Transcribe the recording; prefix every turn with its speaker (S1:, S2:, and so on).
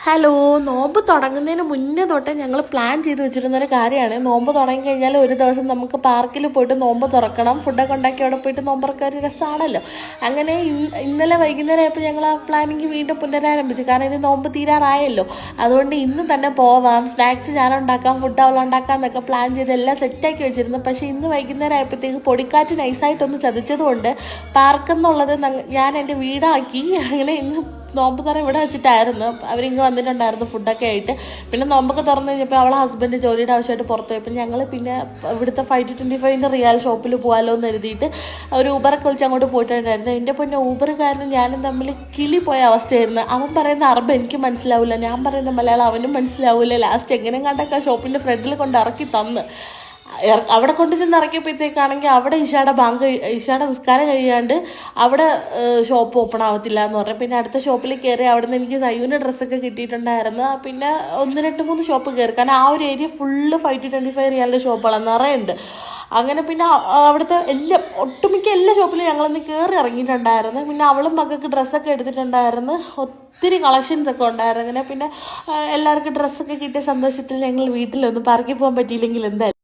S1: Hello. നോമ്പ് തുടങ്ങുന്നതിന് മുന്നേ തൊട്ടേ ഞങ്ങൾ പ്ലാൻ ചെയ്ത് വെച്ചിരുന്നൊരു കാര്യമാണ്. നോമ്പ് തുടങ്ങിക്കഴിഞ്ഞാൽ ഒരു ദിവസം നമുക്ക് പാർക്കിൽ പോയിട്ട് നോമ്പ് തുറക്കണം, ഫുഡൊക്കെ ഉണ്ടാക്കി അവിടെ പോയിട്ട് നോമ്പ് തുറക്കാൻ ഒരു രസമാണല്ലോ. അങ്ങനെ ഇന്നലെ വൈകുന്നേരം ആയപ്പോൾ ഞങ്ങൾ ആ പ്ലാനിങ് വീണ്ടും പുനരാരംഭിച്ചു. കാരണം ഇനി നോമ്പ് തീരാറായല്ലോ. അതുകൊണ്ട് ഇന്ന് തന്നെ പോവാം, സ്നാക്സ് ഞാൻ ഉണ്ടാക്കാം, ഫുഡ് അവൾ ഉണ്ടാക്കാം എന്നൊക്കെ പ്ലാൻ ചെയ്ത് എല്ലാം സെറ്റാക്കി വെച്ചിരുന്നു. പക്ഷേ ഇന്ന് വൈകുന്നേരം ആയപ്പോഴത്തേക്ക് പൊടിക്കാറ്റ് നൈസായിട്ടൊന്ന് ചതിച്ചതുകൊണ്ട് പാർക്കെന്നുള്ളത് ഞാൻ എൻ്റെ വീടാക്കി. അങ്ങനെ ഇന്ന് നോമ്പ് തുറ ഇവിടെ വെച്ചിട്ടായിരുന്നു. അവരിങ്ങ് വന്നിട്ടുണ്ടായിരുന്നു ഫുഡൊക്കെ ആയിട്ട്. പിന്നെ നോമ്പൊക്കെ തുറന്നു കഴിഞ്ഞപ്പോൾ അവളെ ഹസ്ബൻഡ് ജോലിയുടെ ആവശ്യമായിട്ട് പുറത്തു പോയപ്പോൾ ഞങ്ങൾ പിന്നെ ഇവിടുത്തെ 5-25 റിയാൽ ഷോപ്പിൽ പോകാമല്ലോ എന്ന് എഴുതിയിട്ട് ഒരു ഊബറൊക്കെ വിളിച്ച് അങ്ങോട്ട് പോയിട്ടുണ്ടായിരുന്നു. എൻ്റെ പൊന്നെ ഊബറുകാരനും ഞാനും തമ്മിൽ കിളി പോയ അവസ്ഥയായിരുന്നു. അവൻ പറയുന്ന അറബ് എനിക്ക് മനസ്സിലാവില്ല, ഞാൻ പറയുന്ന മലയാളം അവനും മനസ്സിലാവില്ല. ലാസ്റ്റ് എങ്ങനെയും കണ്ടൊക്കെ ഷോപ്പിൻ്റെ ഫ്രണ്ടിൽ കൊണ്ട് ഇറക്കി തന്ന് അവിടെ കൊണ്ട് ചെന്ന് ഇറക്കിയപ്പോഴത്തേക്കാണെങ്കിൽ അവിടെ ഇഷാടെ നിസ്കാരം കഴിയാണ്ട് അവിടെ ഷോപ്പ് ഓപ്പൺ ആവത്തില്ല എന്ന് പറഞ്ഞു. പിന്നെ അടുത്ത ഷോപ്പിൽ കയറി അവിടെ നിന്ന് എനിക്ക് സയ്യൂവിൻ്റെ ഡ്രസ്സൊക്കെ കിട്ടിയിട്ടുണ്ടായിരുന്നു. പിന്നെ 1-2-3 ഷോപ്പ് കയറി. കാരണം ആ ഒരു ഏരിയ ഫുള്ള് 5-25 റിയാലിൻ്റെ ഷോപ്പുകളാണ്, നിറയുണ്ട്. അങ്ങനെ പിന്നെ അവിടുത്തെ ഒട്ടുമിക്ക എല്ലാ ഷോപ്പിലും ഞങ്ങളൊന്ന് കയറി ഇറങ്ങിയിട്ടുണ്ടായിരുന്നു. പിന്നെ അവളും മക്കൾക്ക് ഡ്രസ്സൊക്കെ എടുത്തിട്ടുണ്ടായിരുന്നു. ഒത്തിരി കളക്ഷൻസ് ഒക്കെ ഉണ്ടായിരുന്നു. അങ്ങനെ പിന്നെ എല്ലാവർക്കും ഡ്രസ്സൊക്കെ കിട്ടിയ സന്തോഷത്തിൽ ഞങ്ങൾ വീട്ടിലൊന്ന് പാർക്കിൽ പോകാൻ പറ്റിയില്ലെങ്കിൽ എന്തായാലും